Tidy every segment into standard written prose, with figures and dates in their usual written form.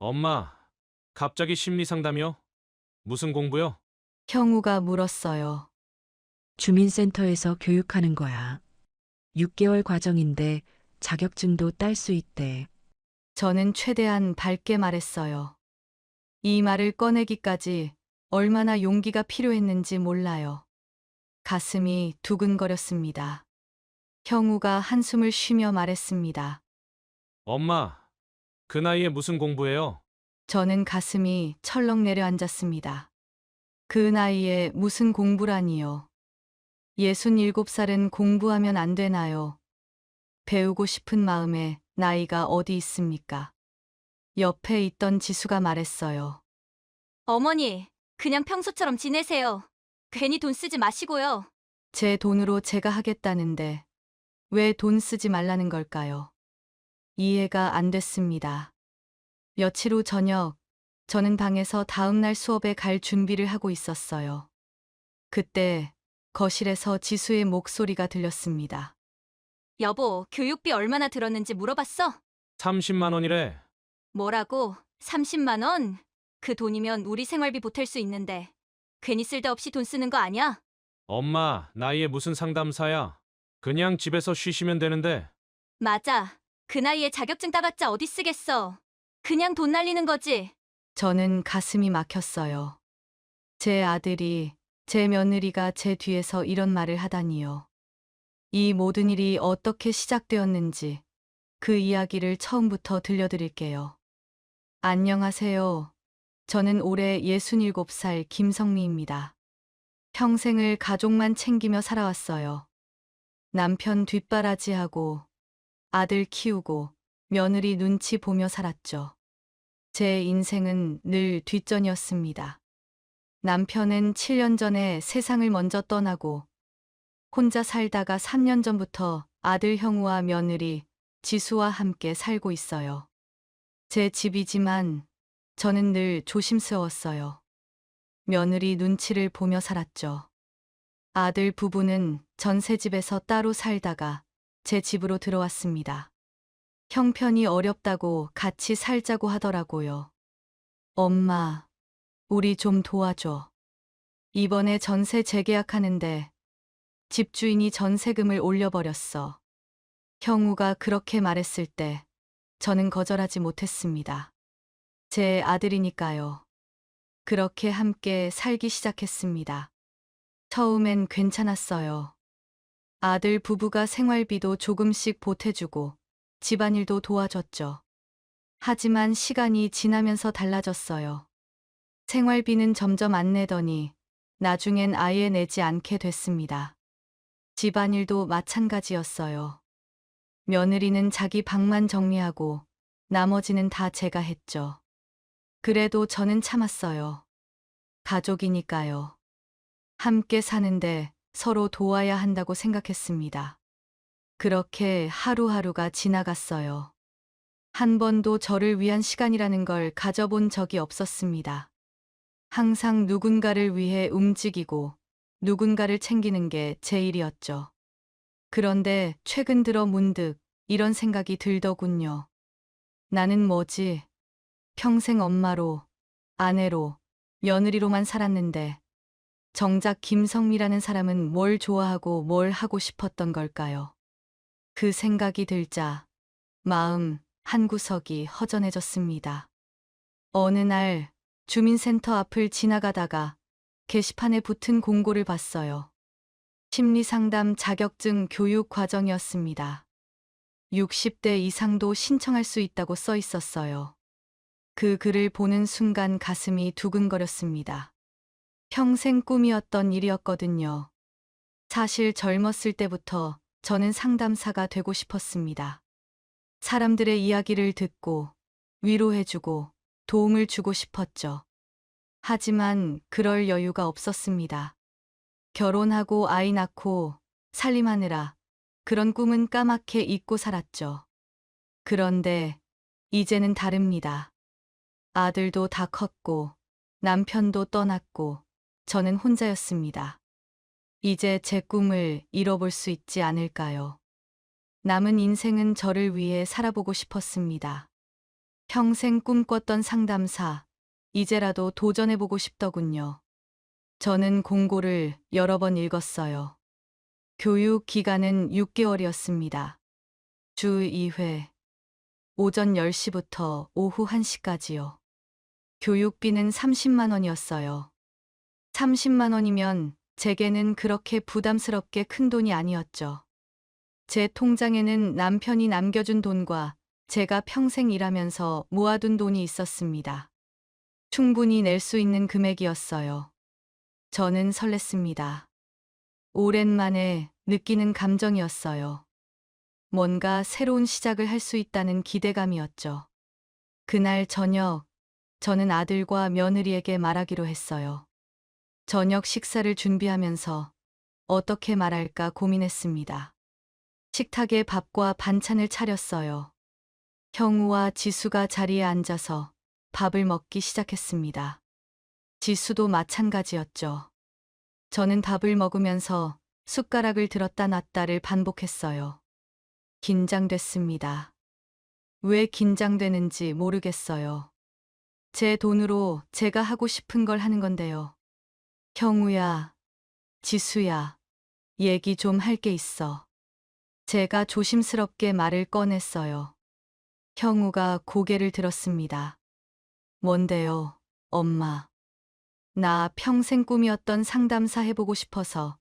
엄마, 갑자기 심리 상담이요? 무슨 공부요? 형우가 물었어요. 주민센터에서 교육하는 거야. 6개월 과정인데 자격증도 딸 수 있대. 저는 최대한 밝게 말했어요. 이 말을 꺼내기까지 얼마나 용기가 필요했는지 몰라요. 가슴이 두근거렸습니다. 형우가 한숨을 쉬며 말했습니다. 엄마, 그 나이에 무슨 공부해요? 저는 가슴이 철렁 내려앉았습니다. 그 나이에 무슨 공부라니요. 67살은 공부하면 안 되나요? 배우고 싶은 마음에 나이가 어디 있습니까? 옆에 있던 지수가 말했어요. 어머니, 그냥 평소처럼 지내세요. 괜히 돈 쓰지 마시고요. 제 돈으로 제가 하겠다는데 왜 돈 쓰지 말라는 걸까요? 이해가 안 됐습니다. 며칠 후 저녁, 저는 방에서 다음날 수업에 갈 준비를 하고 있었어요. 그때 거실에서 지수의 목소리가 들렸습니다. 여보, 교육비 얼마나 들었는지 물어봤어? 30만 원이래. 뭐라고? 30만 원? 그 돈이면 우리 생활비 보탤 수 있는데. 괜히 쓸데없이 돈 쓰는 거 아니야? 엄마, 나이에 무슨 상담사야? 그냥 집에서 쉬시면 되는데. 맞아. 그 나이에 자격증 따봤자 어디 쓰겠어. 그냥 돈 날리는 거지. 저는 가슴이 막혔어요. 제 아들이, 제 며느리가 제 뒤에서 이런 말을 하다니요. 이 모든 일이 어떻게 시작되었는지 그 이야기를 처음부터 들려드릴게요. 안녕하세요. 저는 올해 67살 김성미입니다. 평생을 가족만 챙기며 살아왔어요. 남편 뒷바라지하고 아들 키우고 며느리 눈치 보며 살았죠. 제 인생은 늘 뒷전이었습니다. 남편은 7년 전에 세상을 먼저 떠나고 혼자 살다가 3년 전부터 아들 형우와 며느리 지수와 함께 살고 있어요. 제 집이지만 저는 늘 조심스러웠어요. 며느리 눈치를 보며 살았죠. 아들 부부는 전셋집에서 따로 살다가 제 집으로 들어왔습니다. 형편이 어렵다고 같이 살자고 하더라고요. 엄마, 우리 좀 도와줘. 이번에 전세 재계약하는데 집주인이 전세금을 올려버렸어. 형우가 그렇게 말했을 때 저는 거절하지 못했습니다. 제 아들이니까요. 그렇게 함께 살기 시작했습니다. 처음엔 괜찮았어요. 아들 부부가 생활비도 조금씩 보태주고 집안일도 도와줬죠. 하지만 시간이 지나면서 달라졌어요. 생활비는 점점 안 내더니 나중엔 아예 내지 않게 됐습니다. 집안일도 마찬가지였어요. 며느리는 자기 방만 정리하고 나머지는 다 제가 했죠. 그래도 저는 참았어요. 가족이니까요. 함께 사는데 서로 도와야 한다고 생각했습니다. 그렇게 하루하루가 지나갔어요. 한 번도 저를 위한 시간이라는 걸 가져본 적이 없었습니다. 항상 누군가를 위해 움직이고 누군가를 챙기는 게 제 일이었죠. 그런데 최근 들어 문득 이런 생각이 들더군요. 나는 뭐지? 평생 엄마로, 아내로, 며느리로만 살았는데 정작 김성미라는 사람은 뭘 좋아하고 뭘 하고 싶었던 걸까요? 그 생각이 들자 마음 한구석이 허전해졌습니다. 어느 날 주민센터 앞을 지나가다가 게시판에 붙은 공고를 봤어요. 심리상담 자격증 교육 과정이었습니다. 60대 이상도 신청할 수 있다고 써 있었어요. 그 글을 보는 순간 가슴이 두근거렸습니다. 평생 꿈이었던 일이었거든요. 사실 젊었을 때부터 저는 상담사가 되고 싶었습니다. 사람들의 이야기를 듣고 위로해주고 도움을 주고 싶었죠. 하지만 그럴 여유가 없었습니다. 결혼하고 아이 낳고 살림하느라 그런 꿈은 까맣게 잊고 살았죠. 그런데 이제는 다릅니다. 아들도 다 컸고 남편도 떠났고 저는 혼자였습니다. 이제 제 꿈을 이뤄볼 수 있지 않을까요? 남은 인생은 저를 위해 살아보고 싶었습니다. 평생 꿈꿨던 상담사, 이제라도 도전해보고 싶더군요. 저는 공고를 여러 번 읽었어요. 교육 기간은 6개월이었습니다. 주 2회, 오전 10시부터 오후 1시까지요. 교육비는 30만 원이었어요. 30만 원이면 제게는 그렇게 부담스럽게 큰 돈이 아니었죠. 제 통장에는 남편이 남겨준 돈과 제가 평생 일하면서 모아둔 돈이 있었습니다. 충분히 낼 수 있는 금액이었어요. 저는 설렜습니다. 오랜만에 느끼는 감정이었어요. 뭔가 새로운 시작을 할 수 있다는 기대감이었죠. 그날 저녁, 저는 아들과 며느리에게 말하기로 했어요. 저녁 식사를 준비하면서 어떻게 말할까 고민했습니다. 식탁에 밥과 반찬을 차렸어요. 형우와 지수가 자리에 앉아서 밥을 먹기 시작했습니다. 지수도 마찬가지였죠. 저는 밥을 먹으면서 숟가락을 들었다 놨다를 반복했어요. 긴장됐습니다. 왜 긴장되는지 모르겠어요. 제 돈으로 제가 하고 싶은 걸 하는 건데요. 형우야, 지수야, 얘기 좀 할 게 있어. 제가 조심스럽게 말을 꺼냈어요. 형우가 고개를 들었습니다. 뭔데요, 엄마? 나 평생 꿈이었던 상담사 해보고 싶어서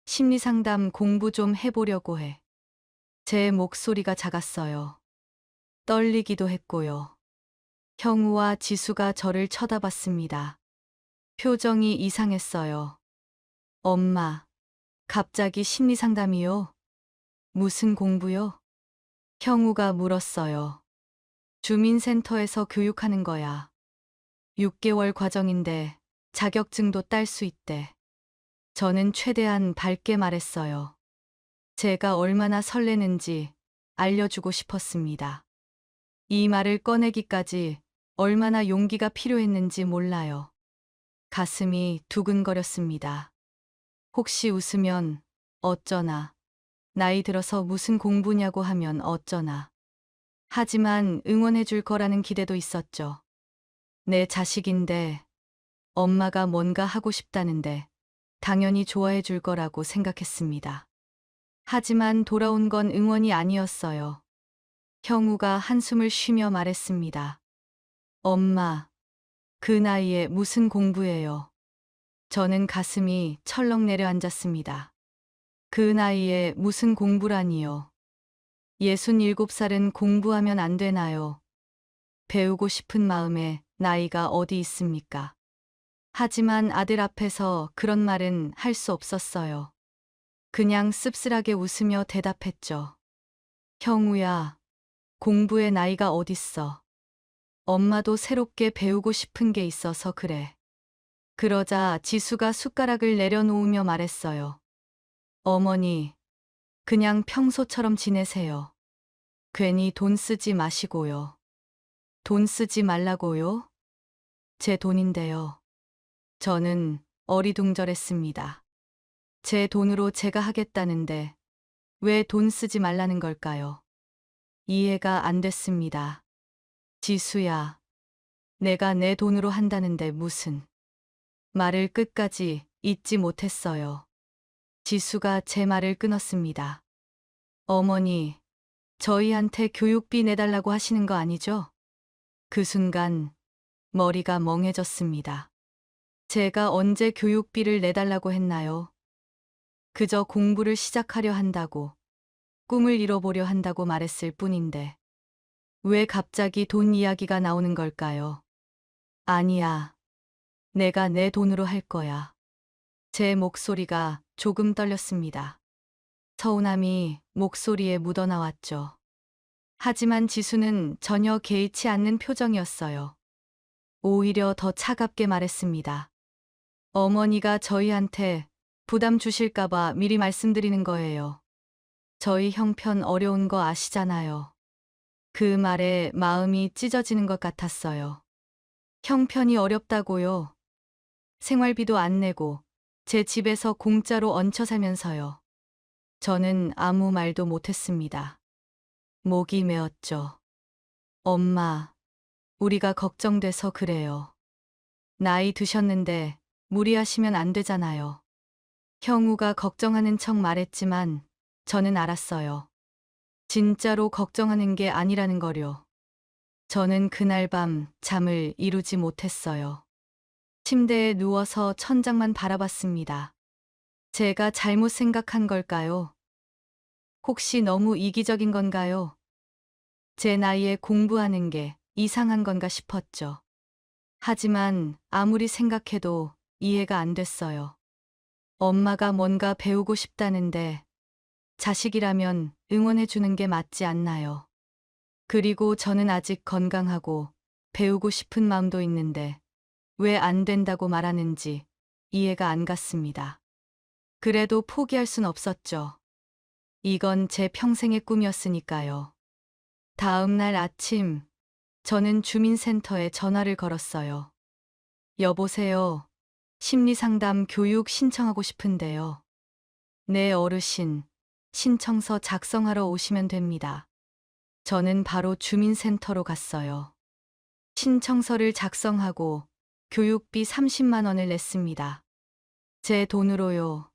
심리상담 공부 좀 해보려고 해. 제 목소리가 작았어요. 떨리기도 했고요. 형우와 지수가 저를 쳐다봤습니다. 표정이 이상했어요. 엄마, 갑자기 심리상담이요? 무슨 공부요? 형우가 물었어요. 주민센터에서 교육하는 거야. 6개월 과정인데 자격증도 딸 수 있대. 저는 최대한 밝게 말했어요. 제가 얼마나 설레는지 알려주고 싶었습니다. 이 말을 꺼내기까지 얼마나 용기가 필요했는지 몰라요. 가슴이 두근거렸습니다. 혹시 웃으면 어쩌나, 나이 들어서 무슨 공부냐고 하면 어쩌나. 하지만 응원해 줄 거라는 기대도 있었죠. 내 자식인데 엄마가 뭔가 하고 싶다는데 당연히 좋아해 줄 거라고 생각했습니다. 하지만 돌아온 건 응원이 아니었어요. 형우가 한숨을 쉬며 말했습니다. 엄마, 그 나이에 무슨 공부예요? 저는 가슴이 철렁 내려앉았습니다. 그 나이에 무슨 공부라니요? 67살은 공부하면 안 되나요? 배우고 싶은 마음에 나이가 어디 있습니까? 하지만 아들 앞에서 그런 말은 할 수 없었어요. 그냥 씁쓸하게 웃으며 대답했죠. 형우야, 공부의 나이가 어딨어. 엄마도 새롭게 배우고 싶은 게 있어서 그래. 그러자 지수가 숟가락을 내려놓으며 말했어요. 어머니, 그냥 평소처럼 지내세요. 괜히 돈 쓰지 마시고요. 돈 쓰지 말라고요? 제 돈인데요. 저는 어리둥절했습니다. 제 돈으로 제가 하겠다는데 왜 돈 쓰지 말라는 걸까요? 이해가 안 됐습니다. 지수야, 내가 내 돈으로 한다는데 무슨. 말을 끝까지 잊지 못했어요. 지수가 제 말을 끊었습니다. 어머니, 저희한테 교육비 내달라고 하시는 거 아니죠? 그 순간 머리가 멍해졌습니다. 제가 언제 교육비를 내달라고 했나요? 그저 공부를 시작하려 한다고, 꿈을 이뤄보려 한다고 말했을 뿐인데, 왜 갑자기 돈 이야기가 나오는 걸까요? 아니야. 내가 내 돈으로 할 거야. 제 목소리가 조금 떨렸습니다. 서운함이 목소리에 묻어나왔죠. 하지만 지수는 전혀 개의치 않는 표정이었어요. 오히려 더 차갑게 말했습니다. 어머니가 저희한테 부담 주실까봐 미리 말씀드리는 거예요. 저희 형편 어려운 거 아시잖아요. 그 말에 마음이 찢어지는 것 같았어요. 형편이 어렵다고요? 생활비도 안 내고 제 집에서 공짜로 얹혀 살면서요. 저는 아무 말도 못했습니다. 목이 메었죠. 엄마, 우리가 걱정돼서 그래요. 나이 드셨는데 무리하시면 안 되잖아요. 형우가 걱정하는 척 말했지만 저는 알았어요. 진짜로 걱정하는 게 아니라는 거요. 저는 그날 밤 잠을 이루지 못했어요. 침대에 누워서 천장만 바라봤습니다. 제가 잘못 생각한 걸까요? 혹시 너무 이기적인 건가요? 제 나이에 공부하는 게 이상한 건가 싶었죠. 하지만 아무리 생각해도 이해가 안 됐어요. 엄마가 뭔가 배우고 싶다는데 자식이라면 응원해 주는 게 맞지 않나요? 그리고 저는 아직 건강하고 배우고 싶은 마음도 있는데 왜 안 된다고 말하는지 이해가 안 갔습니다. 그래도 포기할 순 없었죠. 이건 제 평생의 꿈이었으니까요. 다음 날 아침, 저는 주민센터에 전화를 걸었어요. 여보세요. 심리상담 교육 신청하고 싶은데요. 네, 어르신. 신청서 작성하러 오시면 됩니다. 저는 바로 주민센터로 갔어요. 신청서를 작성하고 교육비 30만 원을 냈습니다. 제 돈으로요.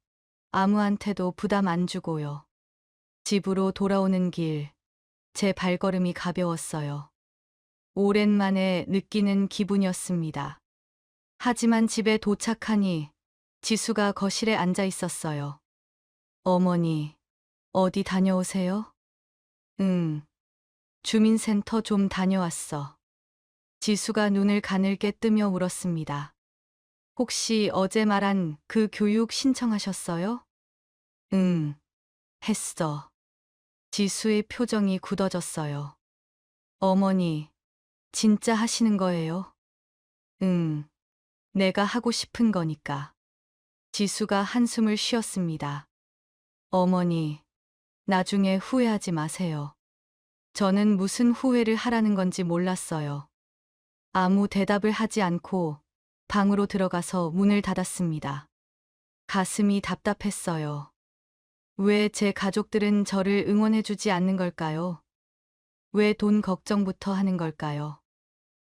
아무한테도 부담 안 주고요. 집으로 돌아오는 길, 제 발걸음이 가벼웠어요. 오랜만에 느끼는 기분이었습니다. 하지만 집에 도착하니 지수가 거실에 앉아 있었어요. 어머니, 어디 다녀오세요? 응, 주민센터 좀 다녀왔어. 지수가 눈을 가늘게 뜨며 울었습니다. 혹시 어제 말한 그 교육 신청하셨어요? 응, 했어. 지수의 표정이 굳어졌어요. 어머니, 진짜 하시는 거예요? 응, 내가 하고 싶은 거니까. 지수가 한숨을 쉬었습니다. 어머니, 나중에 후회하지 마세요. 저는 무슨 후회를 하라는 건지 몰랐어요. 아무 대답을 하지 않고 방으로 들어가서 문을 닫았습니다. 가슴이 답답했어요. 왜 제 가족들은 저를 응원해주지 않는 걸까요? 왜 돈 걱정부터 하는 걸까요?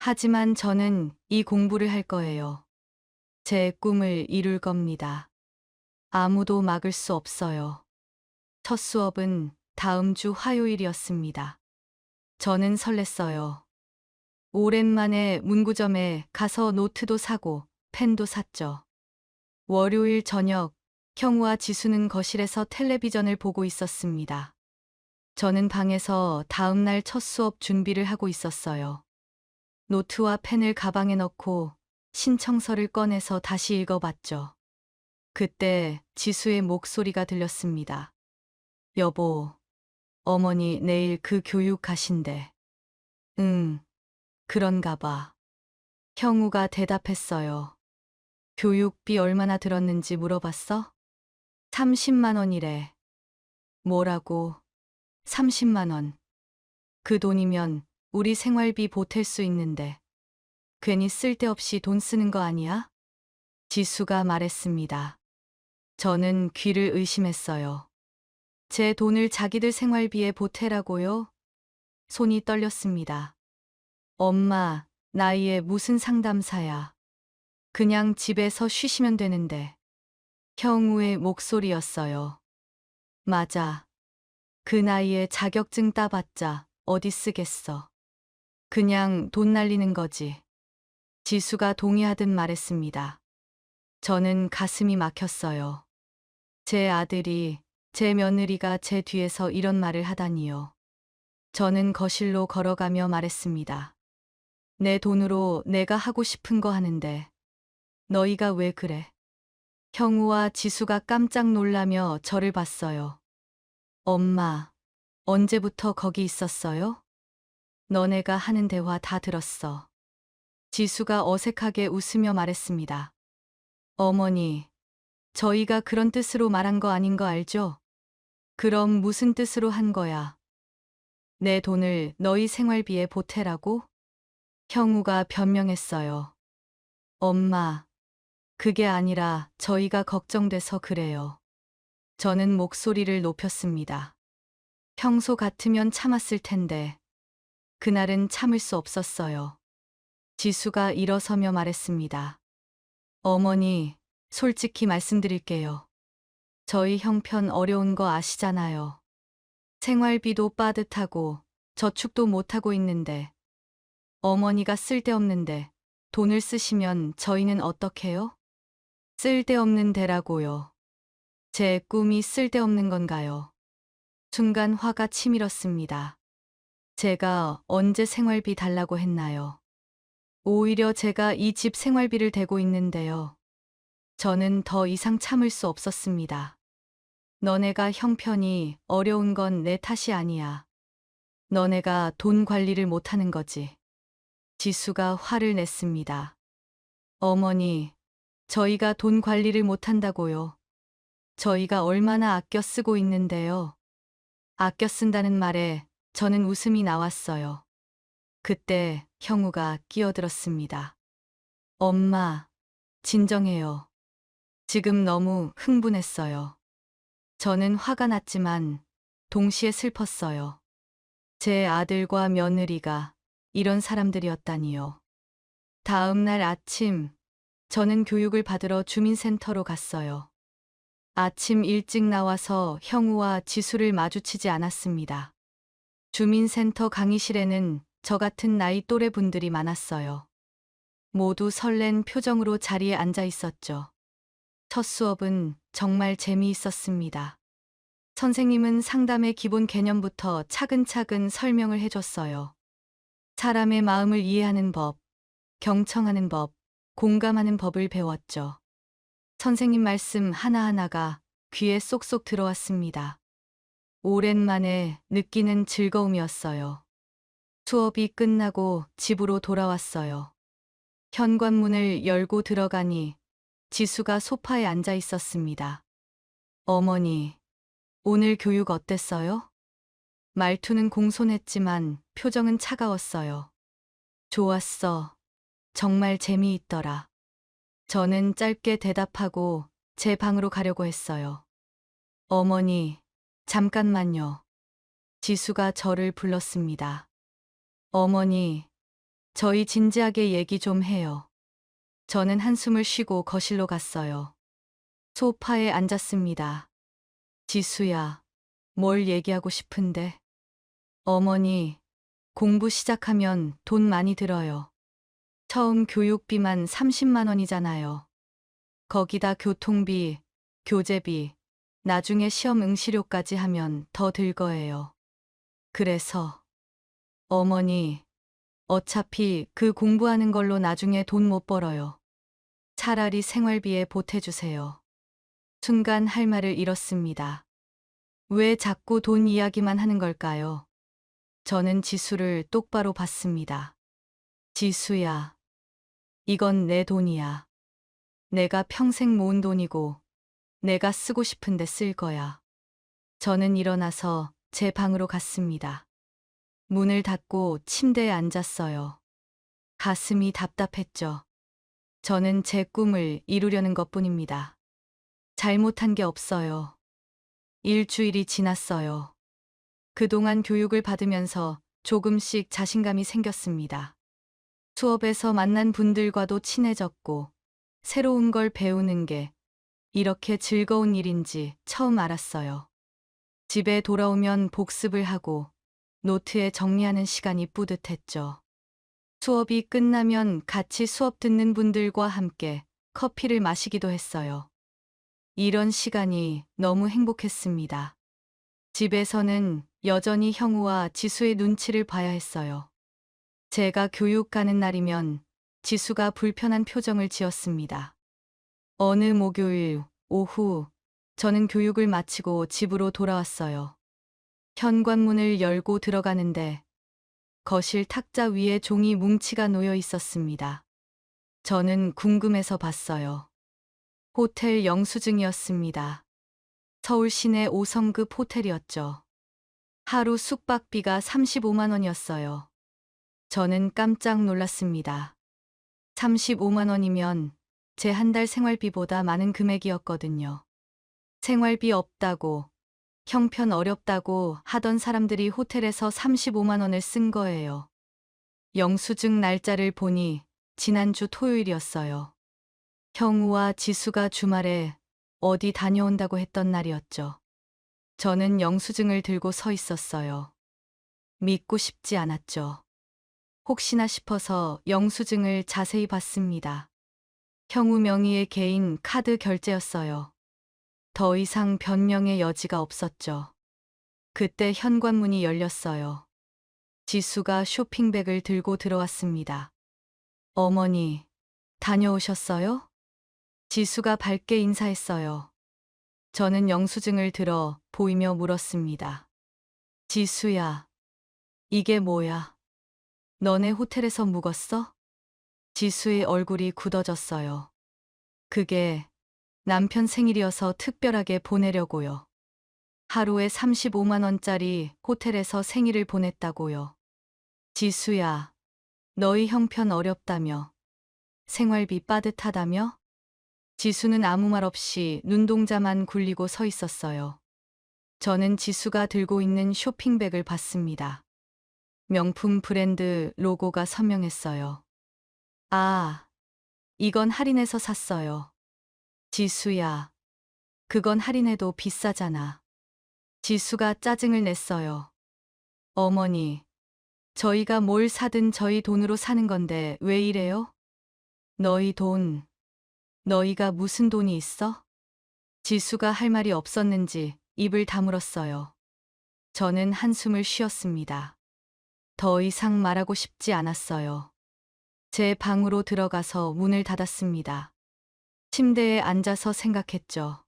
하지만 저는 이 공부를 할 거예요. 제 꿈을 이룰 겁니다. 아무도 막을 수 없어요. 첫 수업은 다음 주 화요일이었습니다. 저는 설렜어요. 오랜만에 문구점에 가서 노트도 사고 펜도 샀죠. 월요일 저녁, 형우와 지수는 거실에서 텔레비전을 보고 있었습니다. 저는 방에서 다음날 첫 수업 준비를 하고 있었어요. 노트와 펜을 가방에 넣고 신청서를 꺼내서 다시 읽어봤죠. 그때 지수의 목소리가 들렸습니다. 여보, 어머니 내일 그 교육 가신대. 응, 그런가 봐. 형우가 대답했어요. 교육비 얼마나 들었는지 물어봤어? 30만 원이래. 뭐라고? 30만 원. 그 돈이면 우리 생활비 보탤 수 있는데 괜히 쓸데없이 돈 쓰는 거 아니야? 지수가 말했습니다. 저는 귀를 의심했어요. 제 돈을 자기들 생활비에 보태라고요? 손이 떨렸습니다. 엄마, 나이에 무슨 상담사야. 그냥 집에서 쉬시면 되는데. 형우의 목소리였어요. 맞아. 그 나이에 자격증 따봤자 어디 쓰겠어. 그냥 돈 날리는 거지. 지수가 동의하듯 말했습니다. 저는 가슴이 막혔어요. 제 아들이, 제 며느리가 제 뒤에서 이런 말을 하다니요. 저는 거실로 걸어가며 말했습니다. 내 돈으로 내가 하고 싶은 거 하는데 너희가 왜 그래? 형우와 지수가 깜짝 놀라며 저를 봤어요. 엄마, 언제부터 거기 있었어요? 너네가 하는 대화 다 들었어. 지수가 어색하게 웃으며 말했습니다. 어머니, 저희가 그런 뜻으로 말한 거 아닌 거 알죠? 그럼 무슨 뜻으로 한 거야? 내 돈을 너희 생활비에 보태라고? 형우가 변명했어요. 엄마, 그게 아니라 저희가 걱정돼서 그래요. 저는 목소리를 높였습니다. 평소 같으면 참았을 텐데, 그날은 참을 수 없었어요. 지수가 일어서며 말했습니다. 어머니, 솔직히 말씀드릴게요. 저희 형편 어려운 거 아시잖아요. 생활비도 빠듯하고 저축도 못하고 있는데 어머니가 쓸데없는데 돈을 쓰시면 저희는 어떡해요? 쓸데없는 데라고요. 제 꿈이 쓸데없는 건가요? 순간 화가 치밀었습니다. 제가 언제 생활비 달라고 했나요? 오히려 제가 이 집 생활비를 대고 있는데요. 저는 더 이상 참을 수 없었습니다. 너네가 형편이 어려운 건 내 탓이 아니야. 너네가 돈 관리를 못하는 거지. 지수가 화를 냈습니다. 어머니, 저희가 돈 관리를 못한다고요. 저희가 얼마나 아껴 쓰고 있는데요. 아껴 쓴다는 말에 저는 웃음이 나왔어요. 그때 형우가 끼어들었습니다. 엄마, 진정해요. 지금 너무 흥분했어요. 저는 화가 났지만 동시에 슬펐어요. 제 아들과 며느리가 이런 사람들이었다니요. 다음 날 아침, 저는 교육을 받으러 주민센터로 갔어요. 아침 일찍 나와서 형우와 지수를 마주치지 않았습니다. 주민센터 강의실에는 저 같은 나이 또래 분들이 많았어요. 모두 설렌 표정으로 자리에 앉아 있었죠. 첫 수업은 정말 재미있었습니다. 선생님은 상담의 기본 개념부터 차근차근 설명을 해줬어요. 사람의 마음을 이해하는 법, 경청하는 법, 공감하는 법을 배웠죠. 선생님 말씀 하나하나가 귀에 쏙쏙 들어왔습니다. 오랜만에 느끼는 즐거움이었어요. 수업이 끝나고 집으로 돌아왔어요. 현관문을 열고 들어가니 지수가 소파에 앉아 있었습니다. 어머니, 오늘 교육 어땠어요? 말투는 공손했지만 표정은 차가웠어요. 좋았어. 정말 재미있더라. 저는 짧게 대답하고 제 방으로 가려고 했어요. 어머니, 잠깐만요. 지수가 저를 불렀습니다. 어머니, 저희 진지하게 얘기 좀 해요. 저는 한숨을 쉬고 거실로 갔어요. 소파에 앉았습니다. 지수야, 뭘 얘기하고 싶은데? 어머니, 공부 시작하면 돈 많이 들어요. 처음 교육비만 30만 원이잖아요. 거기다 교통비, 교재비, 나중에 시험 응시료까지 하면 더 들 거예요. 그래서, 어머니, 어차피 그 공부하는 걸로 나중에 돈 못 벌어요. 차라리 생활비에 보태주세요. 순간 할 말을 잃었습니다. 왜 자꾸 돈 이야기만 하는 걸까요? 저는 지수를 똑바로 봤습니다. 지수야, 이건 내 돈이야. 내가 평생 모은 돈이고 내가 쓰고 싶은데 쓸 거야. 저는 일어나서 제 방으로 갔습니다. 문을 닫고 침대에 앉았어요. 가슴이 답답했죠. 저는 제 꿈을 이루려는 것뿐입니다. 잘못한 게 없어요. 일주일이 지났어요. 그동안 교육을 받으면서 조금씩 자신감이 생겼습니다. 수업에서 만난 분들과도 친해졌고, 새로운 걸 배우는 게 이렇게 즐거운 일인지 처음 알았어요. 집에 돌아오면 복습을 하고 노트에 정리하는 시간이 뿌듯했죠. 수업이 끝나면 같이 수업 듣는 분들과 함께 커피를 마시기도 했어요. 이런 시간이 너무 행복했습니다. 집에서는 여전히 형우와 지수의 눈치를 봐야 했어요. 제가 교육 가는 날이면 지수가 불편한 표정을 지었습니다. 어느 목요일 오후 저는 교육을 마치고 집으로 돌아왔어요. 현관문을 열고 들어가는데 거실 탁자 위에 종이 뭉치가 놓여 있었습니다. 저는 궁금해서 봤어요. 호텔 영수증이었습니다. 서울 시내 5성급 호텔이었죠. 하루 숙박비가 35만 원이었어요. 저는 깜짝 놀랐습니다. 35만 원이면 제 한 달 생활비보다 많은 금액이었거든요. 생활비 없다고, 형편 어렵다고 하던 사람들이 호텔에서 35만 원을 쓴 거예요. 영수증 날짜를 보니 지난주 토요일이었어요. 형우와 지수가 주말에 어디 다녀온다고 했던 날이었죠. 저는 영수증을 들고 서 있었어요. 믿고 싶지 않았죠. 혹시나 싶어서 영수증을 자세히 봤습니다. 형우 명의의 개인 카드 결제였어요. 더 이상 변명의 여지가 없었죠. 그때 현관문이 열렸어요. 지수가 쇼핑백을 들고 들어왔습니다. 어머니, 다녀오셨어요? 지수가 밝게 인사했어요. 저는 영수증을 들어 보이며 물었습니다. 지수야, 이게 뭐야? 너네 호텔에서 묵었어? 지수의 얼굴이 굳어졌어요. 그게 남편 생일이어서 특별하게 보내려고요. 하루에 35만 원짜리 호텔에서 생일을 보냈다고요. 지수야, 너희 형편 어렵다며? 생활비 빠듯하다며? 지수는 아무 말 없이 눈동자만 굴리고 서 있었어요. 저는 지수가 들고 있는 쇼핑백을 봤습니다. 명품 브랜드 로고가 선명했어요. 아, 이건 할인해서 샀어요. 지수야, 그건 할인해도 비싸잖아. 지수가 짜증을 냈어요. 어머니, 저희가 뭘 사든 저희 돈으로 사는 건데 왜 이래요? 너희 돈, 너희가 무슨 돈이 있어? 지수가 할 말이 없었는지 입을 다물었어요. 저는 한숨을 쉬었습니다. 더 이상 말하고 싶지 않았어요. 제 방으로 들어가서 문을 닫았습니다. 침대에 앉아서 생각했죠.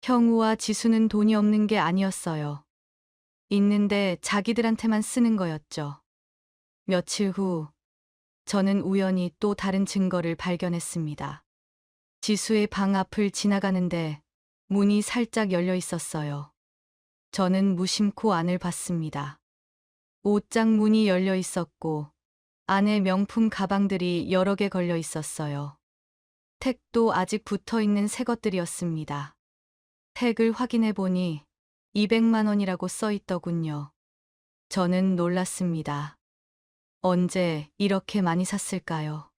형우와 지수는 돈이 없는 게 아니었어요. 있는데 자기들한테만 쓰는 거였죠. 며칠 후, 저는 우연히 또 다른 증거를 발견했습니다. 지수의 방 앞을 지나가는데 문이 살짝 열려 있었어요. 저는 무심코 안을 봤습니다. 옷장 문이 열려 있었고, 안에 명품 가방들이 여러 개 걸려 있었어요. 택도 아직 붙어 있는 새 것들이었습니다. 택을 확인해 보니 200만 원이라고 써 있더군요. 저는 놀랐습니다. 언제 이렇게 많이 샀을까요?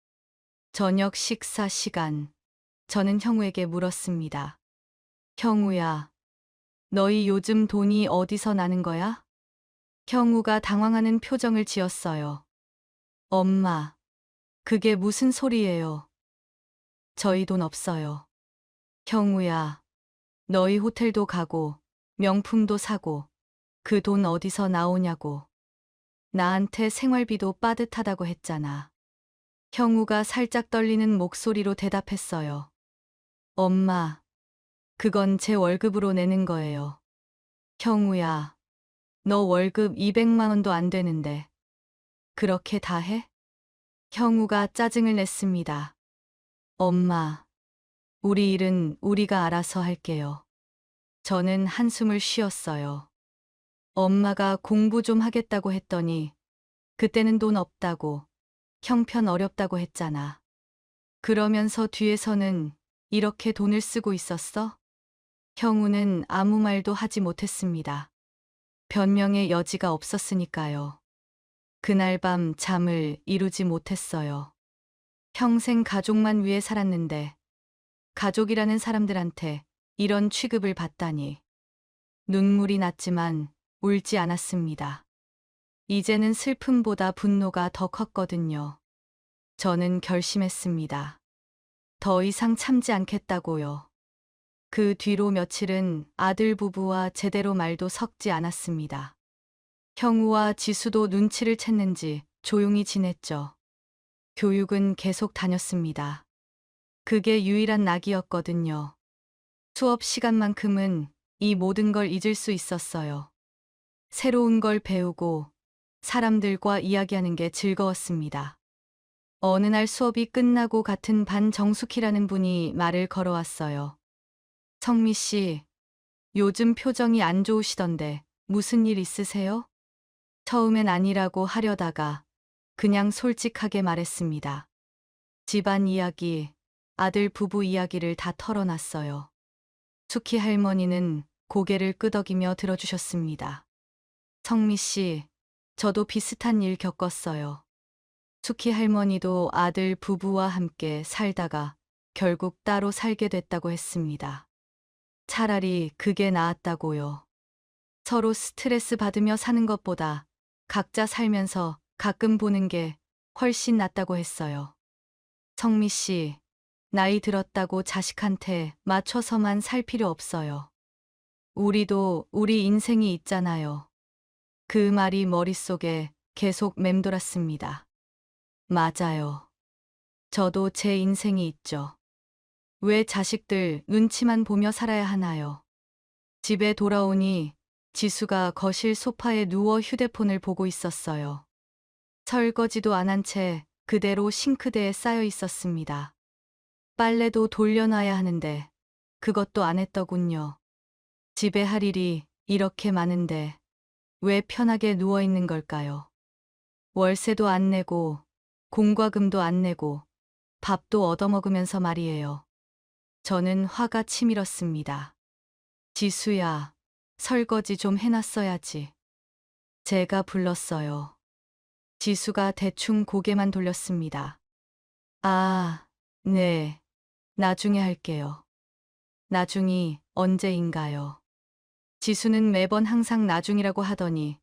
저녁 식사 시간, 저는 형우에게 물었습니다. 형우야, 너희 요즘 돈이 어디서 나는 거야? 형우가 당황하는 표정을 지었어요. 엄마, 그게 무슨 소리예요? 저희 돈 없어요. 형우야, 너희 호텔도 가고, 명품도 사고, 그 돈 어디서 나오냐고. 나한테 생활비도 빠듯하다고 했잖아. 형우가 살짝 떨리는 목소리로 대답했어요. 엄마, 그건 제 월급으로 내는 거예요. 형우야, 너 월급 200만 원도 안 되는데. 그렇게 다 해? 형우가 짜증을 냈습니다. 엄마, 우리 일은 우리가 알아서 할게요. 저는 한숨을 쉬었어요. 엄마가 공부 좀 하겠다고 했더니 그때는 돈 없다고, 형편 어렵다고 했잖아. 그러면서 뒤에서는 이렇게 돈을 쓰고 있었어? 형우는 아무 말도 하지 못했습니다. 변명의 여지가 없었으니까요. 그날 밤 잠을 이루지 못했어요. 평생 가족만 위해 살았는데 가족이라는 사람들한테 이런 취급을 받다니. 눈물이 났지만 울지 않았습니다. 이제는 슬픔보다 분노가 더 컸거든요. 저는 결심했습니다. 더 이상 참지 않겠다고요. 그 뒤로 며칠은 아들 부부와 제대로 말도 섞지 않았습니다. 형우와 지수도 눈치를 챘는지 조용히 지냈죠. 교육은 계속 다녔습니다. 그게 유일한 낙이었거든요. 수업 시간만큼은 이 모든 걸 잊을 수 있었어요. 새로운 걸 배우고 사람들과 이야기하는 게 즐거웠습니다. 어느 날 수업이 끝나고 같은 반 정숙희라는 분이 말을 걸어왔어요. 성미 씨, 요즘 표정이 안 좋으시던데 무슨 일 있으세요? 처음엔 아니라고 하려다가 그냥 솔직하게 말했습니다. 집안 이야기, 아들 부부 이야기를 다 털어놨어요. 숙희 할머니는 고개를 끄덕이며 들어주셨습니다. 성미 씨, 저도 비슷한 일 겪었어요. 숙희 할머니도 아들 부부와 함께 살다가 결국 따로 살게 됐다고 했습니다. 차라리 그게 나았다고요. 서로 스트레스 받으며 사는 것보다 각자 살면서 가끔 보는 게 훨씬 낫다고 했어요. 성미 씨, 나이 들었다고 자식한테 맞춰서만 살 필요 없어요. 우리도 우리 인생이 있잖아요. 그 말이 머릿속에 계속 맴돌았습니다. 맞아요. 저도 제 인생이 있죠. 왜 자식들 눈치만 보며 살아야 하나요? 집에 돌아오니 지수가 거실 소파에 누워 휴대폰을 보고 있었어요. 설거지도 안 한 채 그대로 싱크대에 쌓여 있었습니다. 빨래도 돌려놔야 하는데 그것도 안 했더군요. 집에 할 일이 이렇게 많은데 왜 편하게 누워 있는 걸까요? 월세도 안 내고 공과금도 안 내고 밥도 얻어먹으면서 말이에요. 저는 화가 치밀었습니다. 지수야, 설거지 좀 해놨어야지. 제가 불렀어요. 지수가 대충 고개만 돌렸습니다. 아, 네. 나중에 할게요. 나중이 언제인가요? 지수는 매번 항상 나중이라고 하더니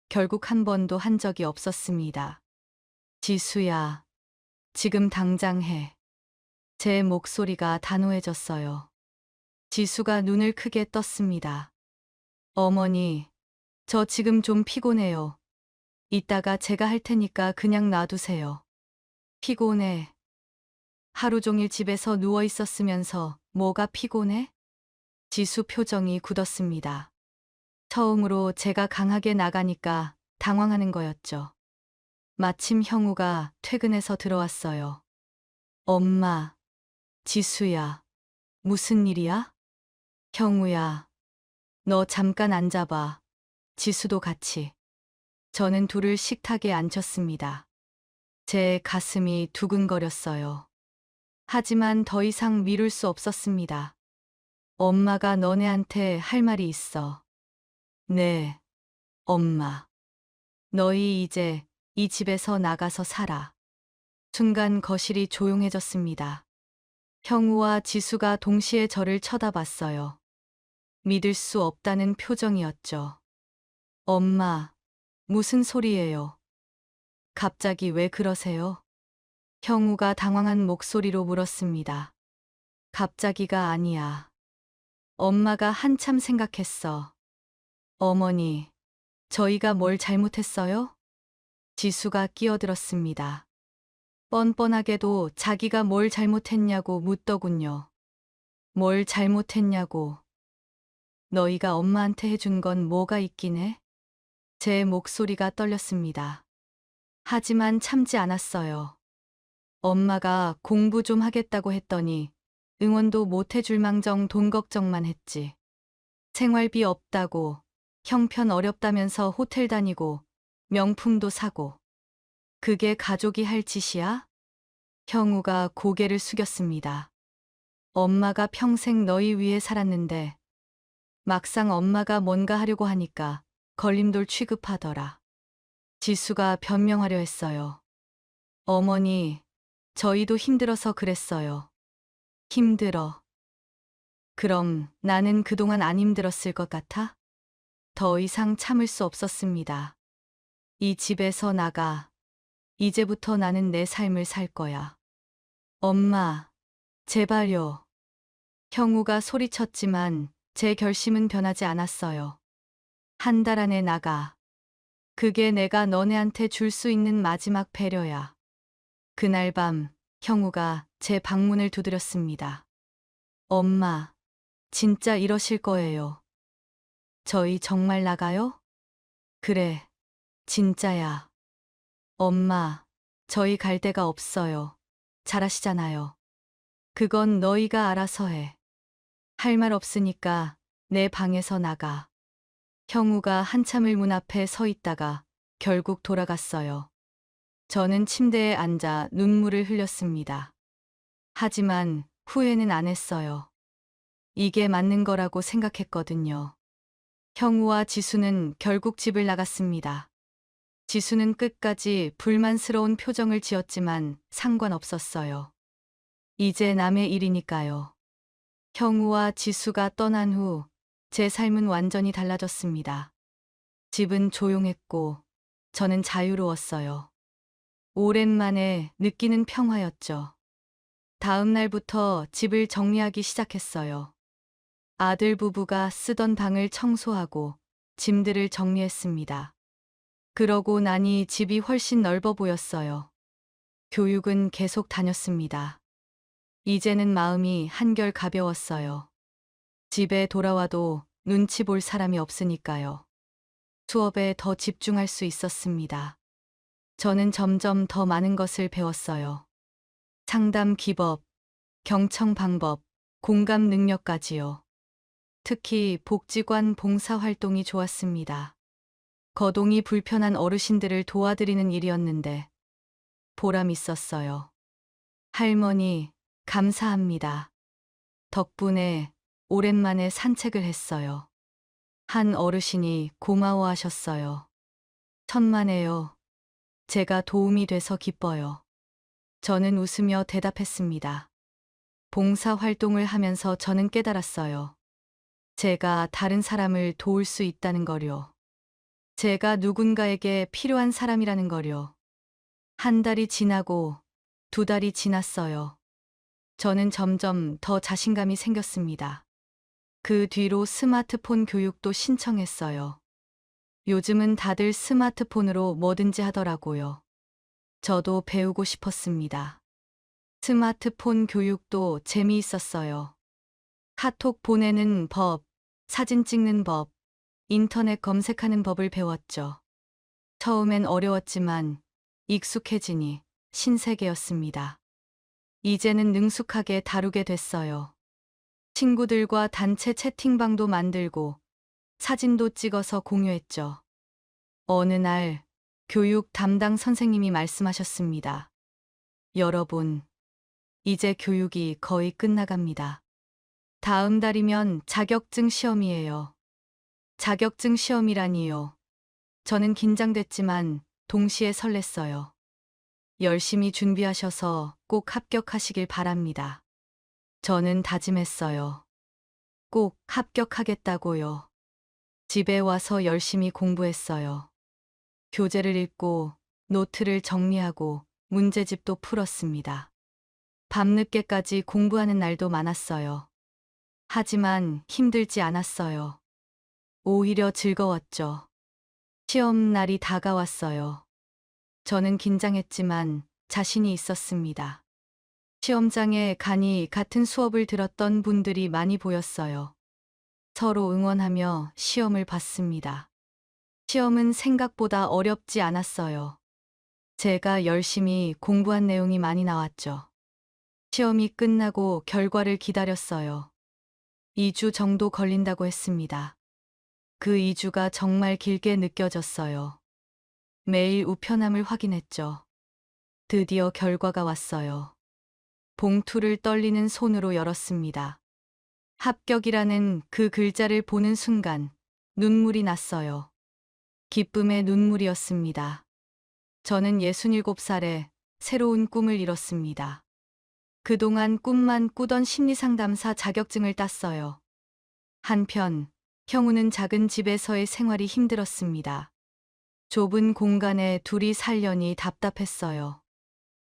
결국 한 번도 한 적이 없었습니다. 지수야, 지금 당장 해. 제 목소리가 단호해졌어요. 지수가 눈을 크게 떴습니다. 어머니, 저 지금 좀 피곤해요. 이따가 제가 할 테니까 그냥 놔두세요. 피곤해. 하루 종일 집에서 누워 있었으면서 뭐가 피곤해? 지수 표정이 굳었습니다. 처음으로 제가 강하게 나가니까 당황하는 거였죠. 마침 형우가 퇴근해서 들어왔어요. 엄마, 지수야, 무슨 일이야? 형우야, 너 잠깐 앉아봐. 지수도 같이. 저는 둘을 식탁에 앉혔습니다. 제 가슴이 두근거렸어요. 하지만 더 이상 미룰 수 없었습니다. 엄마가 너네한테 할 말이 있어. 네, 엄마. 너희 이제 이 집에서 나가서 살아. 순간 거실이 조용해졌습니다. 형우와 지수가 동시에 저를 쳐다봤어요. 믿을 수 없다는 표정이었죠. 엄마, 무슨 소리예요? 갑자기 왜 그러세요? 형우가 당황한 목소리로 물었습니다. 갑자기가 아니야. 엄마가 한참 생각했어. 어머니, 저희가 뭘 잘못했어요? 지수가 끼어들었습니다. 뻔뻔하게도 자기가 뭘 잘못했냐고 묻더군요. 뭘 잘못했냐고. 너희가 엄마한테 해준 건 뭐가 있긴 해? 제 목소리가 떨렸습니다. 하지만 참지 않았어요. 엄마가 공부 좀 하겠다고 했더니 응원도 못 해줄 망정 돈 걱정만 했지. 생활비 없다고, 형편 어렵다면서 호텔 다니고, 명품도 사고. 그게 가족이 할 짓이야? 형우가 고개를 숙였습니다. 엄마가 평생 너희 위해 살았는데, 막상 엄마가 뭔가 하려고 하니까 걸림돌 취급하더라. 지수가 변명하려 했어요. 어머니, 저희도 힘들어서 그랬어요. 힘들어. 그럼 나는 그동안 안 힘들었을 것 같아? 더 이상 참을 수 없었습니다. 이 집에서 나가. 이제부터 나는 내 삶을 살 거야. 엄마, 제발요. 형우가 소리쳤지만 제 결심은 변하지 않았어요. 한 달 안에 나가. 그게 내가 너네한테 줄 수 있는 마지막 배려야. 그날 밤 형우가 제 방문을 두드렸습니다. 엄마, 진짜 이러실 거예요. 저희 정말 나가요? 그래, 진짜야. 엄마, 저희 갈 데가 없어요. 잘하시잖아요. 그건 너희가 알아서 해. 할 말 없으니까 내 방에서 나가. 형우가 한참을 문 앞에 서 있다가 결국 돌아갔어요. 저는 침대에 앉아 눈물을 흘렸습니다. 하지만 후회는 안 했어요. 이게 맞는 거라고 생각했거든요. 형우와 지수는 결국 집을 나갔습니다. 지수는 끝까지 불만스러운 표정을 지었지만 상관없었어요. 이제 남의 일이니까요. 형우와 지수가 떠난 후 제 삶은 완전히 달라졌습니다. 집은 조용했고 저는 자유로웠어요. 오랜만에 느끼는 평화였죠. 다음 날부터 집을 정리하기 시작했어요. 아들 부부가 쓰던 방을 청소하고 짐들을 정리했습니다. 그러고 나니 집이 훨씬 넓어 보였어요. 교육은 계속 다녔습니다. 이제는 마음이 한결 가벼웠어요. 집에 돌아와도 눈치 볼 사람이 없으니까요. 수업에 더 집중할 수 있었습니다. 저는 점점 더 많은 것을 배웠어요. 상담 기법, 경청 방법, 공감 능력까지요. 특히 복지관 봉사 활동이 좋았습니다. 거동이 불편한 어르신들을 도와드리는 일이었는데 보람 있었어요. 할머니, 감사합니다. 덕분에 오랜만에 산책을 했어요. 한 어르신이 고마워하셨어요. 천만에요. 제가 도움이 돼서 기뻐요. 저는 웃으며 대답했습니다. 봉사 활동을 하면서 저는 깨달았어요. 제가 다른 사람을 도울 수 있다는 거요. 제가 누군가에게 필요한 사람이라는 거요. 한 달이 지나고 2달이 지났어요. 저는 점점 더 자신감이 생겼습니다. 그 뒤로 스마트폰 교육도 신청했어요. 요즘은 다들 스마트폰으로 뭐든지 하더라고요. 저도 배우고 싶었습니다. 스마트폰 교육도 재미있었어요. 카톡 보내는 법, 사진 찍는 법, 인터넷 검색하는 법을 배웠죠. 처음엔 어려웠지만 익숙해지니 신세계였습니다. 이제는 능숙하게 다루게 됐어요. 친구들과 단체 채팅방도 만들고 사진도 찍어서 공유했죠. 어느 날 교육 담당 선생님이 말씀하셨습니다. 여러분, 이제 교육이 거의 끝나갑니다. 다음 달이면 자격증 시험이에요. 자격증 시험이라니요. 저는 긴장됐지만 동시에 설렜어요. 열심히 준비하셔서 꼭 합격하시길 바랍니다. 저는 다짐했어요. 꼭 합격하겠다고요. 집에 와서 열심히 공부했어요. 교재를 읽고 노트를 정리하고 문제집도 풀었습니다. 밤늦게까지 공부하는 날도 많았어요. 하지만 힘들지 않았어요. 오히려 즐거웠죠. 시험 날이 다가왔어요. 저는 긴장했지만 자신이 있었습니다. 시험장에 가니 같은 수업을 들었던 분들이 많이 보였어요. 서로 응원하며 시험을 봤습니다. 시험은 생각보다 어렵지 않았어요. 제가 열심히 공부한 내용이 많이 나왔죠. 시험이 끝나고 결과를 기다렸어요. 2주 정도 걸린다고 했습니다. 그 2주가 정말 길게 느껴졌어요. 매일 우편함을 확인했죠. 드디어 결과가 왔어요. 봉투를 떨리는 손으로 열었습니다. 합격이라는 그 글자를 보는 순간 눈물이 났어요. 기쁨의 눈물이었습니다. 저는 67살에 새로운 꿈을 이뤘습니다. 그동안 꿈만 꾸던 심리상담사 자격증을 땄어요. 한편 형우는 작은 집에서의 생활이 힘들었습니다. 좁은 공간에 둘이 살려니 답답했어요.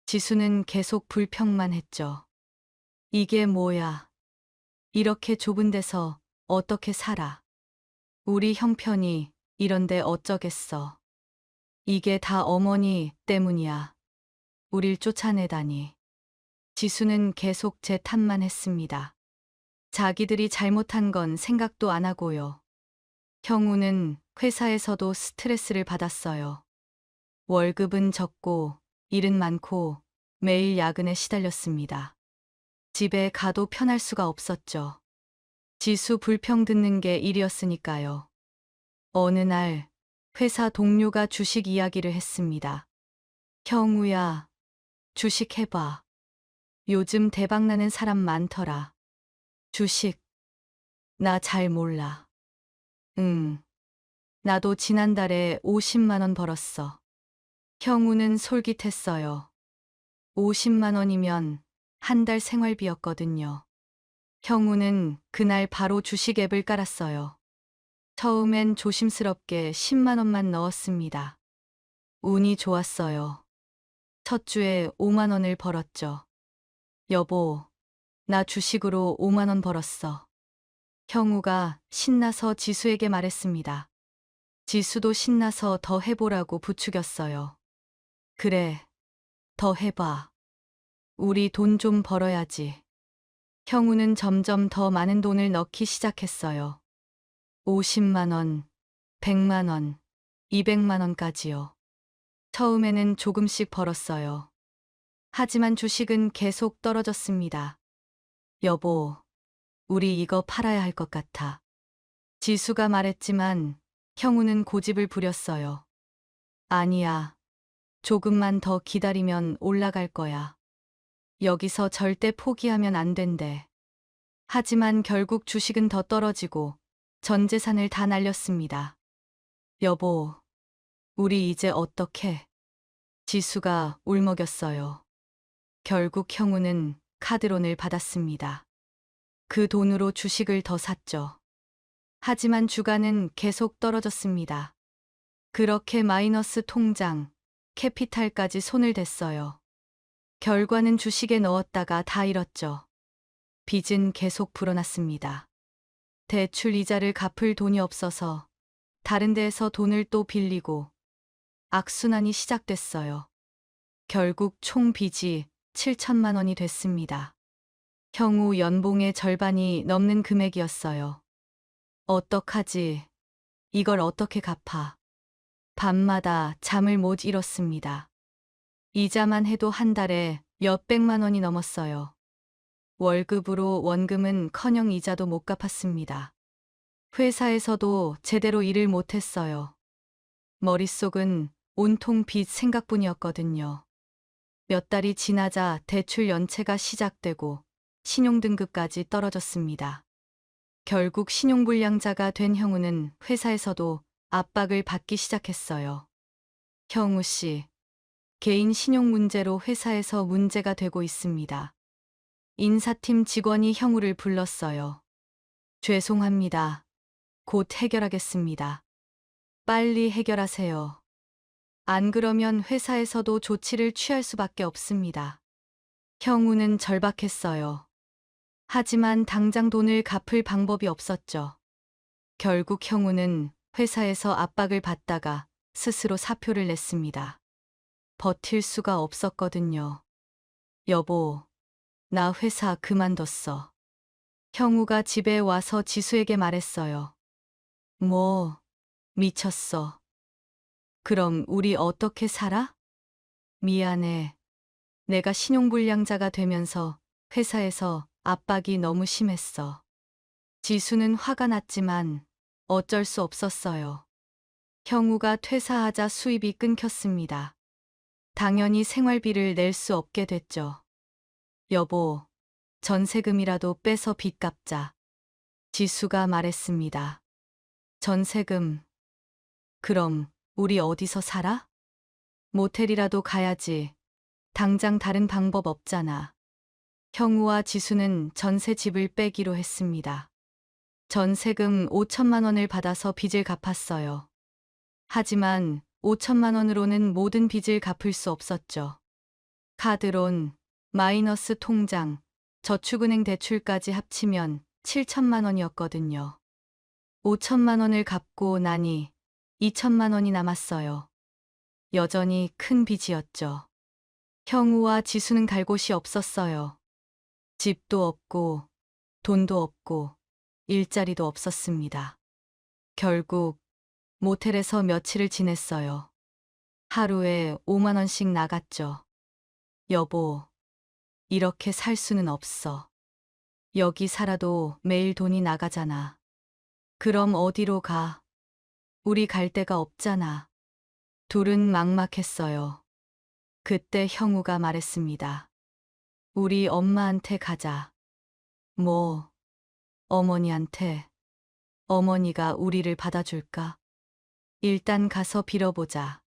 지수는 계속 불평만 했죠. 이게 뭐야? 이렇게 좁은 데서 어떻게 살아? 우리 형편이 이런데 어쩌겠어. 이게 다 어머니 때문이야. 우릴 쫓아내다니. 지수는 계속 제 탓만 했습니다. 자기들이 잘못한 건 생각도 안 하고요. 형우는 회사에서도 스트레스를 받았어요. 월급은 적고 일은 많고 매일 야근에 시달렸습니다. 집에 가도 편할 수가 없었죠. 지수 불평 듣는 게 일이었으니까요. 어느 날 회사 동료가 주식 이야기를 했습니다. 형우야, 주식 해봐. 요즘 대박나는 사람 많더라. 주식. 나 잘 몰라. 나도 지난달에 50만 원 벌었어. 형우는 솔깃했어요. 50만 원이면 한 달 생활비였거든요. 형우는 그날 바로 주식 앱을 깔았어요. 처음엔 조심스럽게 10만 원만 넣었습니다. 운이 좋았어요. 첫 주에 5만 원을 벌었죠. 여보, 나 주식으로 5만 원 벌었어. 형우가 신나서 지수에게 말했습니다. 지수도 신나서 더 해보라고 부추겼어요. 그래, 더 해봐. 우리 돈 좀 벌어야지. 형우는 점점 더 많은 돈을 넣기 시작했어요. 50만 원, 100만 원, 200만 원까지요. 처음에는 조금씩 벌었어요. 하지만 주식은 계속 떨어졌습니다. 여보, 우리 이거 팔아야 할 것 같아. 지수가 말했지만 형우는 고집을 부렸어요. 아니야. 조금만 더 기다리면 올라갈 거야. 여기서 절대 포기하면 안 된대. 하지만 결국 주식은 더 떨어지고 전 재산을 다 날렸습니다. 여보, 우리 이제 어떡해? 지수가 울먹였어요. 결국 형우는 카드론을 받았습니다. 그 돈으로 주식을 더 샀죠. 하지만 주가는 계속 떨어졌습니다. 그렇게 마이너스 통장, 캐피탈까지 손을 댔어요. 결과는 주식에 넣었다가 다 잃었죠. 빚은 계속 불어났습니다. 대출 이자를 갚을 돈이 없어서 다른 데에서 돈을 또 빌리고 악순환이 시작됐어요. 결국 총 빚이 7천만 원이 됐습니다. 형우 연봉의 절반이 넘는 금액이었어요. 어떡하지? 이걸 어떻게 갚아? 밤마다 잠을 못 이뤘습니다. 이자만 해도 한 달에 몇백만 원이 넘었어요. 월급으로 원금은 커녕 이자도 못 갚았습니다. 회사에서도 제대로 일을 못했어요. 머릿속은 온통 빚 생각뿐이었거든요. 몇 달이 지나자 대출 연체가 시작되고 신용등급까지 떨어졌습니다. 결국 신용불량자가 된 형우는 회사에서도 압박을 받기 시작했어요. 형우 씨, 개인 신용 문제로 회사에서 문제가 되고 있습니다. 인사팀 직원이 형우를 불렀어요. 죄송합니다. 곧 해결하겠습니다. 빨리 해결하세요. 안 그러면 회사에서도 조치를 취할 수밖에 없습니다. 형우는 절박했어요. 하지만 당장 돈을 갚을 방법이 없었죠. 결국 형우는 회사에서 압박을 받다가 스스로 사표를 냈습니다. 버틸 수가 없었거든요. 여보, 나 회사 그만뒀어. 형우가 집에 와서 지수에게 말했어요. 뭐, 미쳤어. 그럼 우리 어떻게 살아? 미안해. 내가 신용불량자가 되면서 회사에서 압박이 너무 심했어. 지수는 화가 났지만 어쩔 수 없었어요. 형우가 퇴사하자 수입이 끊겼습니다. 당연히 생활비를 낼 수 없게 됐죠. 여보, 전세금이라도 빼서 빚 갚자. 지수가 말했습니다. 전세금. 그럼 우리 어디서 살아? 모텔이라도 가야지. 당장 다른 방법 없잖아. 형우와 지수는 전세 집을 빼기로 했습니다. 전세금 5천만 원을 받아서 빚을 갚았어요. 하지만 5천만 원으로는 모든 빚을 갚을 수 없었죠. 카드론, 마이너스 통장, 저축은행 대출까지 합치면 7천만 원이었거든요. 5천만 원을 갚고 나니 2천만 원이 남았어요. 여전히 큰 빚이었죠. 형우와 지수는 갈 곳이 없었어요. 집도 없고 돈도 없고 일자리도 없었습니다. 결국 모텔에서 며칠을 지냈어요. 하루에 5만 원씩 나갔죠. 여보, 이렇게 살 수는 없어. 여기 살아도 매일 돈이 나가잖아. 그럼 어디로 가? 우리 갈 데가 없잖아. 둘은 막막했어요. 그때 형우가 말했습니다. 우리 엄마한테 가자. 뭐, 어머니한테. 어머니가 우리를 받아줄까? 일단 가서 빌어보자.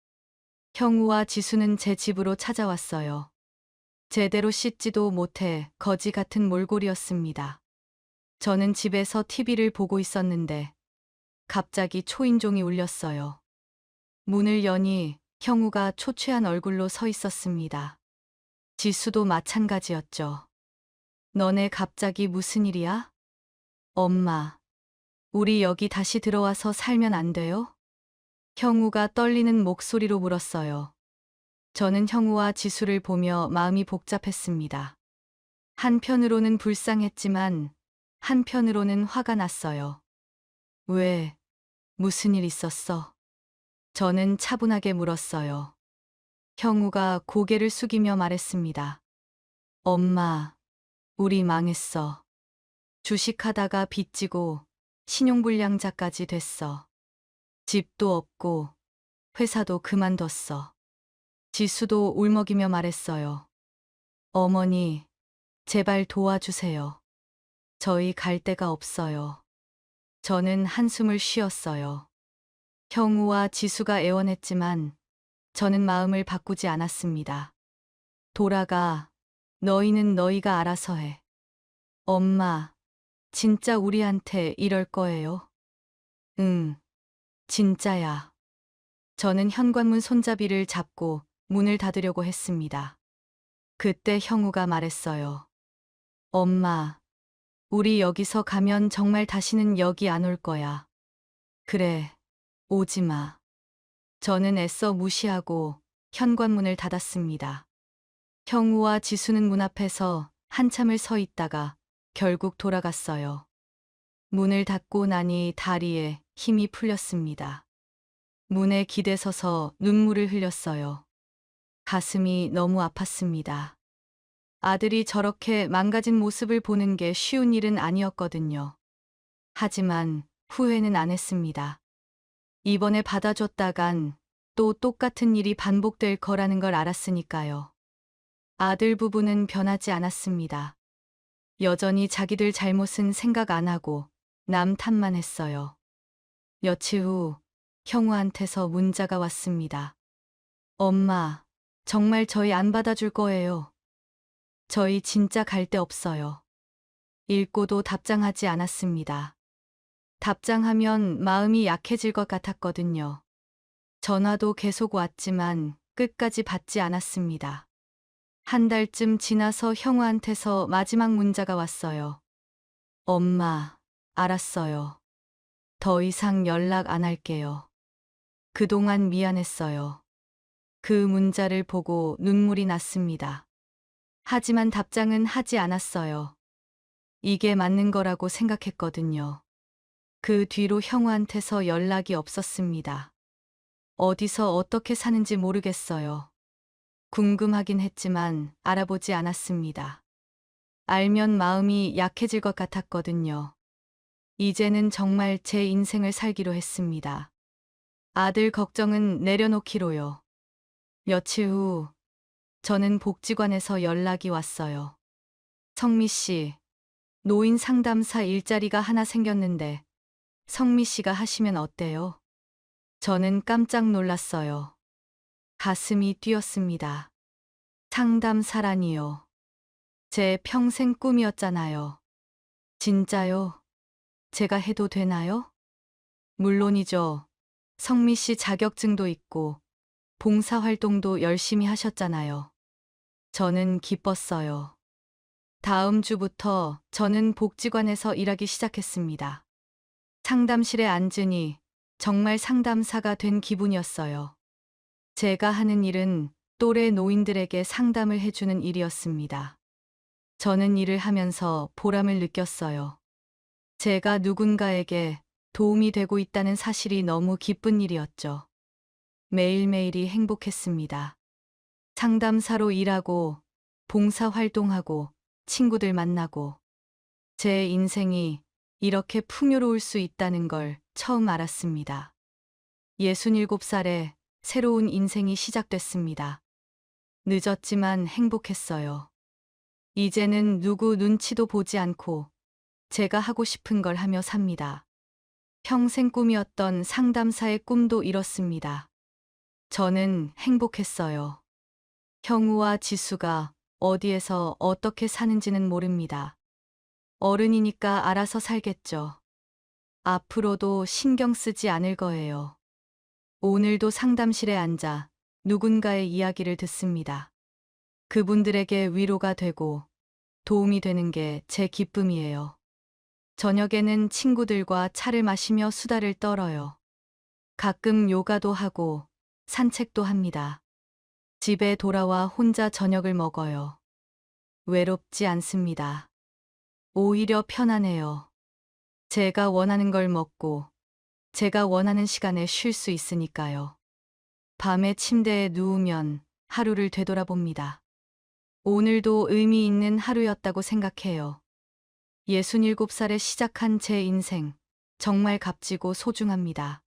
형우와 지수는 제 집으로 찾아왔어요. 제대로 씻지도 못해 거지 같은 몰골이었습니다. 저는 집에서 TV를 보고 있었는데 갑자기 초인종이 울렸어요. 문을 여니 형우가 초췌한 얼굴로 서 있었습니다. 지수도 마찬가지였죠. 너네 갑자기 무슨 일이야? 엄마, 우리 여기 다시 들어와서 살면 안 돼요? 형우가 떨리는 목소리로 물었어요. 저는 형우와 지수를 보며 마음이 복잡했습니다. 한편으로는 불쌍했지만 한편으로는 화가 났어요. 왜? 무슨 일 있었어? 저는 차분하게 물었어요. 형우가 고개를 숙이며 말했습니다. 엄마, 우리 망했어. 주식하다가 빚지고 신용불량자까지 됐어. 집도 없고 회사도 그만뒀어. 지수도 울먹이며 말했어요. 어머니, 제발 도와주세요. 저희 갈 데가 없어요. 저는 한숨을 쉬었어요. 형우와 지수가 애원했지만 저는 마음을 바꾸지 않았습니다. 돌아가, 너희는 너희가 알아서 해. 엄마, 진짜 우리한테 이럴 거예요? 응, 진짜야. 저는 현관문 손잡이를 잡고 문을 닫으려고 했습니다. 그때 형우가 말했어요. 엄마, 우리 여기서 가면 정말 다시는 여기 안 올 거야. 그래, 오지 마. 저는 애써 무시하고 현관문을 닫았습니다. 형우와 지수는 문 앞에서 한참을 서 있다가 결국 돌아갔어요. 문을 닫고 나니 다리에 힘이 풀렸습니다. 문에 기대서서 눈물을 흘렸어요. 가슴이 너무 아팠습니다. 아들이 저렇게 망가진 모습을 보는 게 쉬운 일은 아니었거든요. 하지만 후회는 안 했습니다. 이번에 받아줬다간 또 똑같은 일이 반복될 거라는 걸 알았으니까요. 아들 부부는 변하지 않았습니다. 여전히 자기들 잘못은 생각 안 하고 남 탓만 했어요. 며칠 후 형우한테서 문자가 왔습니다. 엄마, 정말 저희 안 받아줄 거예요. 저희 진짜 갈 데 없어요. 읽고도 답장하지 않았습니다. 답장하면 마음이 약해질 것 같았거든요. 전화도 계속 왔지만 끝까지 받지 않았습니다. 한 달쯤 지나서 형우한테서 마지막 문자가 왔어요. 엄마, 알았어요. 더 이상 연락 안 할게요. 그동안 미안했어요. 그 문자를 보고 눈물이 났습니다. 하지만 답장은 하지 않았어요. 이게 맞는 거라고 생각했거든요. 그 뒤로 형우한테서 연락이 없었습니다. 어디서 어떻게 사는지 모르겠어요. 궁금하긴 했지만 알아보지 않았습니다. 알면 마음이 약해질 것 같았거든요. 이제는 정말 제 인생을 살기로 했습니다. 아들 걱정은 내려놓기로요. 며칠 후 저는 복지관에서 연락이 왔어요. 성미 씨, 노인 상담사 일자리가 하나 생겼는데 성미 씨가 하시면 어때요? 저는 깜짝 놀랐어요. 가슴이 뛰었습니다. 상담사라니요. 제 평생 꿈이었잖아요. 진짜요? 제가 해도 되나요? 물론이죠. 성미 씨 자격증도 있고 봉사활동도 열심히 하셨잖아요. 저는 기뻤어요. 다음 주부터 저는 복지관에서 일하기 시작했습니다. 상담실에 앉으니 정말 상담사가 된 기분이었어요. 제가 하는 일은 또래 노인들에게 상담을 해주는 일이었습니다. 저는 일을 하면서 보람을 느꼈어요. 제가 누군가에게 도움이 되고 있다는 사실이 너무 기쁜 일이었죠. 매일매일이 행복했습니다. 상담사로 일하고, 봉사활동하고, 친구들 만나고, 제 인생이 이렇게 풍요로울 수 있다는 걸 처음 알았습니다. 67살에 새로운 인생이 시작됐습니다. 늦었지만 행복했어요. 이제는 누구 눈치도 보지 않고 제가 하고 싶은 걸 하며 삽니다. 평생 꿈이었던 상담사의 꿈도 이뤘습니다. 저는 행복했어요. 형우와 지수가 어디에서 어떻게 사는지는 모릅니다. 어른이니까 알아서 살겠죠. 앞으로도 신경 쓰지 않을 거예요. 오늘도 상담실에 앉아 누군가의 이야기를 듣습니다. 그분들에게 위로가 되고 도움이 되는 게 제 기쁨이에요. 저녁에는 친구들과 차를 마시며 수다를 떨어요. 가끔 요가도 하고 산책도 합니다. 집에 돌아와 혼자 저녁을 먹어요. 외롭지 않습니다. 오히려 편안해요. 제가 원하는 걸 먹고 제가 원하는 시간에 쉴 수 있으니까요. 밤에 침대에 누우면 하루를 되돌아봅니다. 오늘도 의미 있는 하루였다고 생각해요. 67살에 시작한 제 인생, 정말 값지고 소중합니다.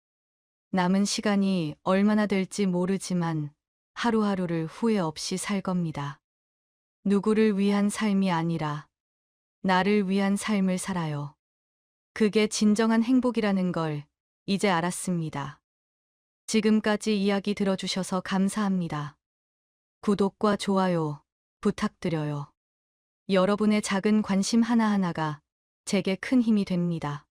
남은 시간이 얼마나 될지 모르지만 하루하루를 후회 없이 살 겁니다. 누구를 위한 삶이 아니라 나를 위한 삶을 살아요. 그게 진정한 행복이라는 걸 이제 알았습니다. 지금까지 이야기 들어주셔서 감사합니다. 구독과 좋아요 부탁드려요. 여러분의 작은 관심 하나하나가 제게 큰 힘이 됩니다.